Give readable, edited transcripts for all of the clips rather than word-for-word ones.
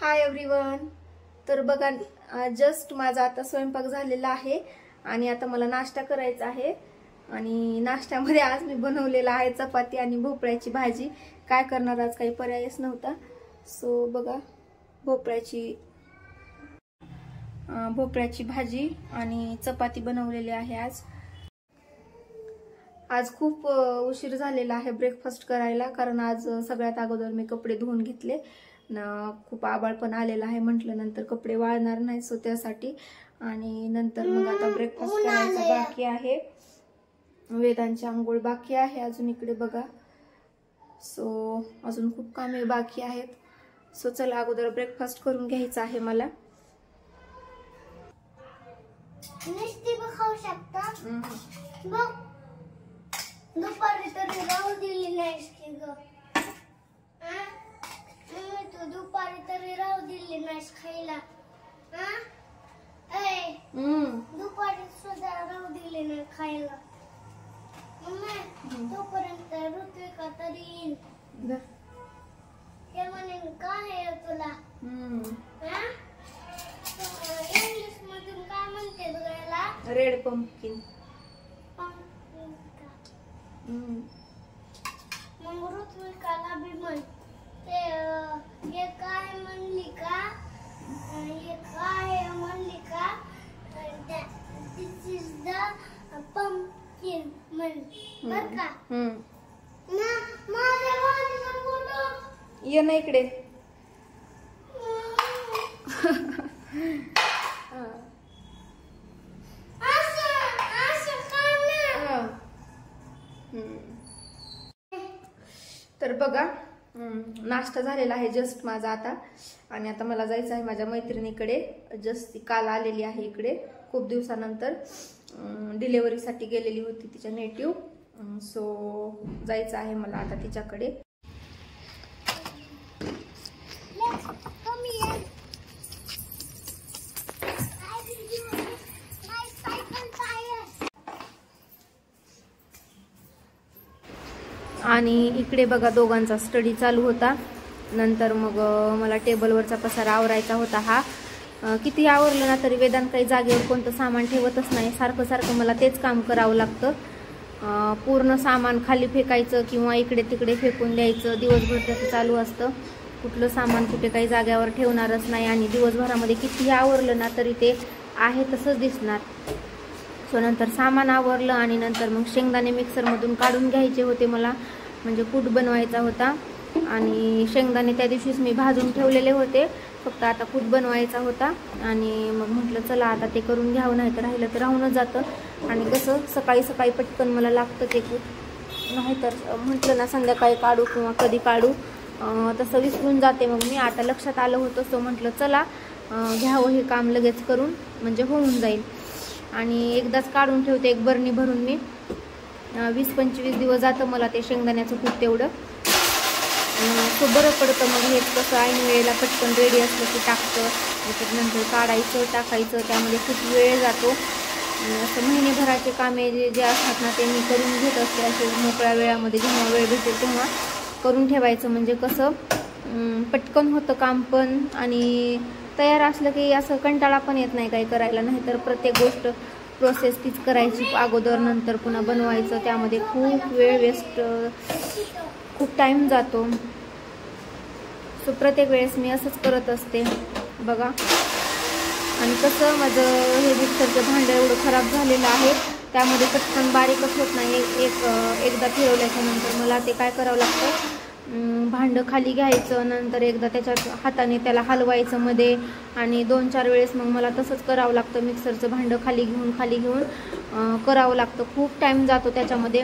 Hi everyone. तर बघा, just माझा आता स्वयंपाक झालेला आहे आणि आता मला नाश्ता करायचा आहे. आणि नाश्त्यामध्ये आज मी बनवलेला आहे चपाती आणि भोपळ्याची भाजी. काय करणार, आज काही पर्यायच नव्हता. सो बघा, भोपळ्याची भाजी आणि चपाती बनवलेली आहे. आज खूप उशीर झालेला आहे ब्रेकफास्ट करायला, कारण आज सगळ्यात अगोदर मी कपडे धुवून घेतले. खूप आभाळ पण आलेला आहे, म्हटलं नंतर कपडे वाळणार नाही, सो त्यासाठी. आणि नंतर मग आता ब्रेकफास्ट करायचा बाकी आहे. वेदांची आंघोळ बाकी आहे अजून इकडे बघा. सो अजून खूप कामे बाकी आहेत. सो चला, अगोदर ब्रेकफास्ट करून घ्यायचा आहे मला. खाऊ शकता दुपारी तरी राहू दिली नाहीस की ग. तू दुपारी तरी राहू दिली नाहीस खायला. दुपारी सुद्धा राहू दिली नाही खायला. तोपर्यंत ऋत्विका तरी येईल. हे म्हणेन काय आहे तुला. इंग्लिश मधून काय म्हणते तुला? Red pumpkin. मग ऋत्विकाला बी म्हण हे काय म्हणली का, हे काय म्हणली का, दिस इज द पंपकिन म्हण बर का. माझ्या वालीला बोलू ये ना इकडे. तर बघा, नाश्ता झालेला आहे जस्ट माझा आता. आणि आता मला जायचं आहे माझ्या मैत्रिणीकडे. जस्ट ती काल आलेली आहे इकडे खूप दिवसानंतर. डिलेव्हरीसाठी गेलेली होती तिच्या नेटिव्ह. सो जायचं आहे मला आता तिच्याकडे. आणि इकडे बघा, दोघांचा स्टडी चालू होता. नंतर मग मला टेबलवरचा पसारा आवरायचा होता. हा किती आवरलं ना तरी वेदांत काही जागेवर कोणतं सामान ठेवतच नाही. सारखं सारखं मला तेच काम करावं लागतं. पूर्ण सामान खाली फेकायचं किंवा इकडे तिकडे फेकून द्यायचं. दिवसभर त्याचं चालू असतं. कुठलं सामान कुठे काही जागेवर ठेवणारच नाही. आणि दिवसभरामध्ये कितीही आवरलं ना तरी ते आहे तसंच दिसणार. सो नंतर सामान आवरलं आणि नंतर मग शेंगदाणे मिक्सरमधून काढून घ्यायचे होते मला, म्हणजे कूट बनवायचा होता. आणि शेंगदाणे त्या दिवशीच मी भाजून ठेवलेले होते, फक्त आता कूट बनवायचा होता. आणि मग म्हटलं चला आता ते करून घ्यावं, नाही तर राहिलं तर राहूनच जातं. आणि कसं सकाळी सकाळी पटकन मला लागतं ते कूट, नाहीतर म्हटलं ना संध्याकाळी काढू किंवा कधी काढू तसं विसरून जाते. मग मी आता लक्षात आलं होतं, सो म्हटलं चला घ्यावं हे काम लगेच करून, म्हणजे होऊन जाईल. आणि एकदाच काढून ठेवते एक बरणी भरून मी. 20-25 दिवस जातं मला ते शेंगदाण्याचं कूट तेवढं. खूप बरं पडतं. मग हे कसं ऐन वेळेला पटकन रेडी असलं की टाकतं, त्याच्यानंतर काढायचं टाकायचं, त्यामध्ये खूप वेळ जातो. असं महिनेभराचे कामे जे असतात ना ते मी करून घेत असते. असे मोकळ्या वेळामध्ये जेव्हा वेळ भेटेल तेव्हा करून ठेवायचं, म्हणजे कसं पटकन होतं काम पण. आणि तयार असलं की असं कंटाळा पण येत नाही काही करायला. नाहीतर प्रत्येक गोष्ट प्रोसेस तीच करायची अगोदर, नंतर पुन्हा बनवायचं, त्यामध्ये खूप वेळ वेस्ट, खूप टाईम जातो. सो प्रत्येक वेळेस मी असंच करत असते बघा. आणि कसं माझं हे मिक्सरचं भांडं एवढं खराब झालेलं आहे, त्यामध्ये पटकन बारीकच होत नाही. एकदा फिरवल्याच्या नंतर मला ते काय करावं लागतं, भांडं खाली घ्यायचं, नंतर एकदा त्याच्यात हाताने त्याला हलवायचं मध्ये, आणि 2-4 वेळेस मग मला तसंच करावं लागतं. मिक्सरचं भांडं खाली घेऊन करावं लागतं. खूप टाईम जातो त्याच्यामध्ये.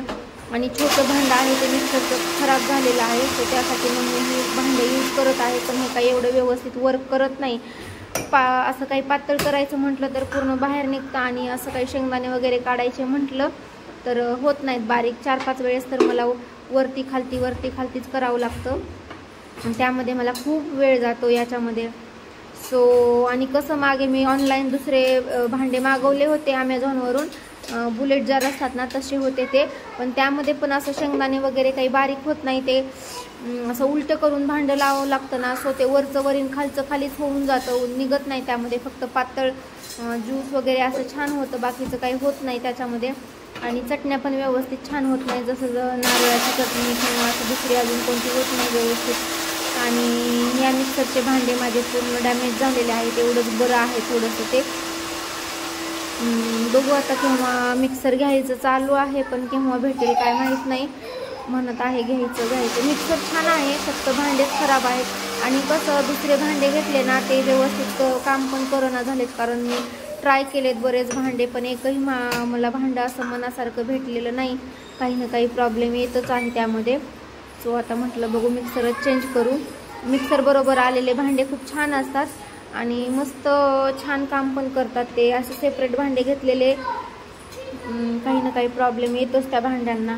आणि छोटं भांडं आहे ते मिक्सरचं खराब झालेलं आहे, तर त्यासाठी मग मी हे भांडं यूज करत आहे. पण हे काही एवढं व्यवस्थित वर्क करत नाही. असं काही पातळ करायचं म्हटलं तर पूर्ण बाहेर निघतं. आणि असं काही शेंगदाणे वगैरे काढायचे म्हटलं तर होत नाहीत बारीक. 4-5 वेळेस तर मला वरती खालतीच करावं लागतं. आणि त्यामध्ये मला खूप वेळ जातो याच्यामध्ये. सो आणि कसं मागे मी ऑनलाईन दुसरे भांडे मागवले होते अमेझॉनवरून, बुलेट जार असतात ना तसे होते ते, पण त्यामध्ये पण असं शेंगदाणे वगैरे काही बारीक होत नाही, ते असं उलटं करून भांडं लावावं लागतं ना, असं ते वरचं वरील खालचं खालीच होऊन जातं, निघत नाही त्यामध्ये, फक्त पातळ ज्यूस वगैरे असं छान होतं, बाकीचं काही होत नाही त्याच्यामध्ये. आणि चटण्या पण व्यवस्थित छान होत नाही, जसं नारळाची चटणी किंवा असं दुसरी अजून कोणती होत नाही व्यवस्थित. आणि या मिक्सरचे भांडे माझे पूर्ण डॅमेज झालेले आहेत, एवढंच बरं आहे थोडंसं ते. बघू आता केव्हा मिक्सर घ्यायचं चालू आहे, पण केव्हा भेटेल काय माहीत नाही, म्हणत आहे घ्यायचं. मिक्सर छान आहे, फक्त भांडेच खराब आहेत. आणि कसं दुसरे भांडे घेतले ना ते व्यवस्थित काम पण करेना झालेत, कारण मी ट्राय केलेत बरेच भांडे, पण एकही मला भांडं असं मनासारखं भेटलेलं नाही, काही ना काही प्रॉब्लेम येतच आहे त्यामध्ये. सो आता म्हटलं बघू मिक्सरच चेंज करू. मिक्सर बरोबर आलेले भांडे खूप छान असतात आणि मस्त छान काम पण करतात ते. असे सेपरेट भांडे घेतलेले काही ना काही प्रॉब्लेम येतोच त्या भांड्यांना.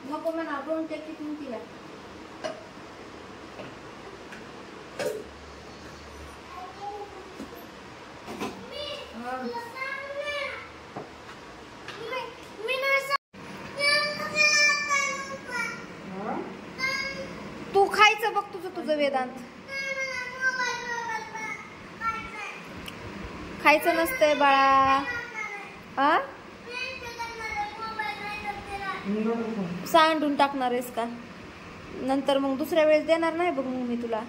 नको म्हणा, दोन टेकी तिला. तू खायचं बघ तुझं वेदांत. खायचं नसतंय बाळा. सांडून टाकणार आहेस का? नंतर मग दुसऱ्या वेळेस देणार नाही बघ मग मी तुला.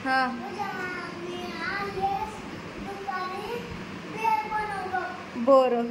हा बरं.